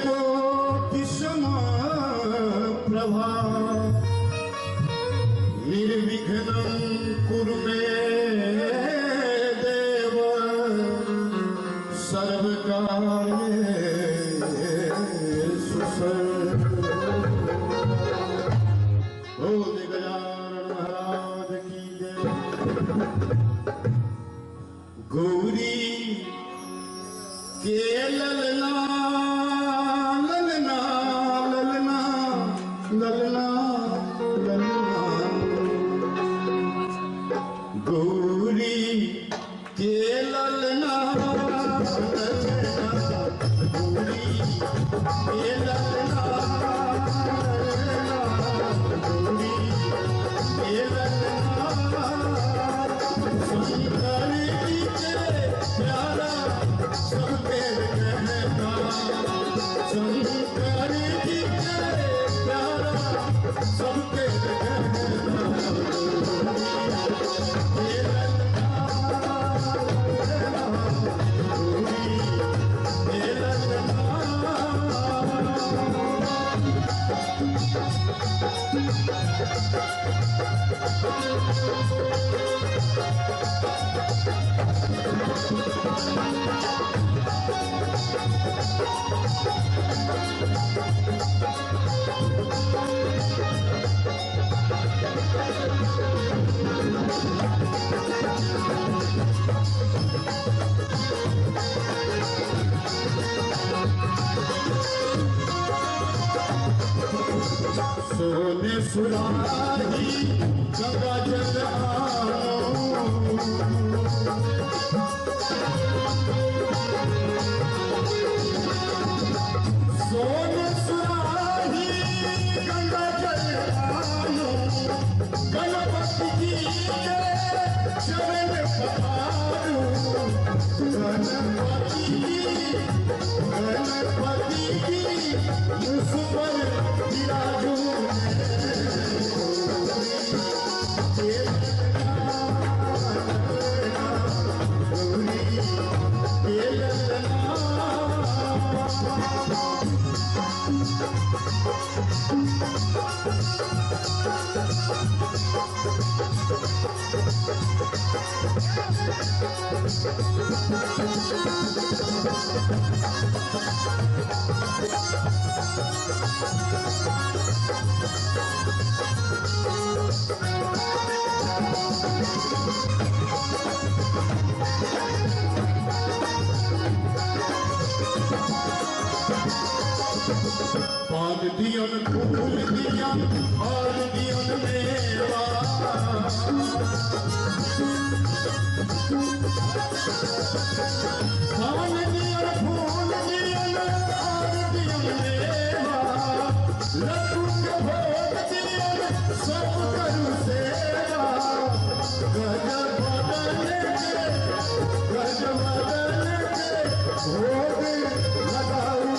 कोटि प्रभा निर्विघ्नं कुरु मे देव सर्वकार्येषु ओ गजानन महाराज की जय। गौरी के ललना ललना ललना ललना ललना गौरी के ललना ललना गौरी के ललना ललना गौरी के ललना शंकर जी के प्यारा सब तेरे कहना शंकर जी के प्यारा सब तेरे कहना सोने सुराही गंगा जल सोने सुराही गंगा जल गणपति जी के चरण पधारू गणपति जी मुझ पर विराजू पान दियन फूल दियन और दियन मेवा पान दियन फूल दियन और दियन मेवा लड्डू के भोग दियन सब करू सेवा गज बदन के भोग लगाऊ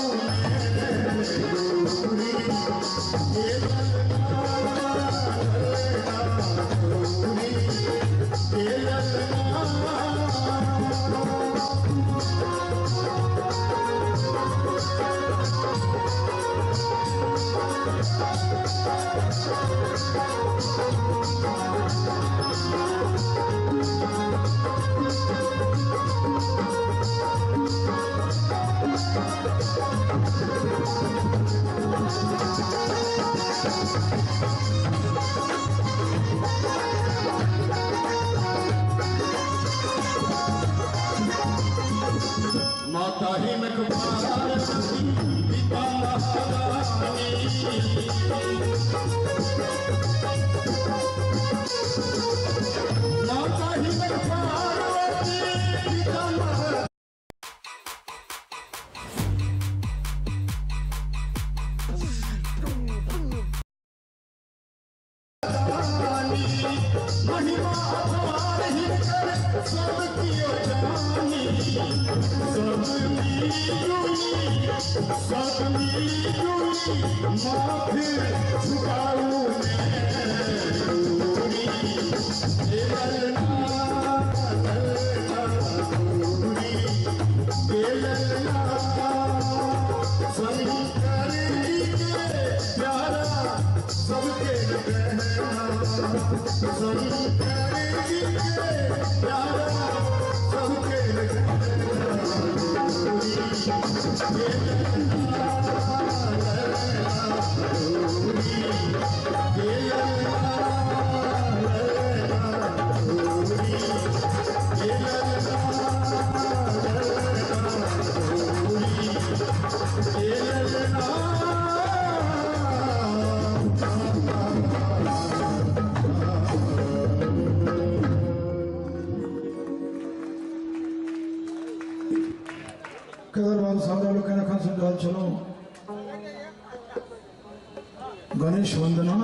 माता ही में कुमार पिता महारानी माता ही में पार्वती पिता महारानी महिमा अपार ही कर सब कियो जानी सब मिली जुली माथे झुकाऊ मैं चलो गणेश वंदना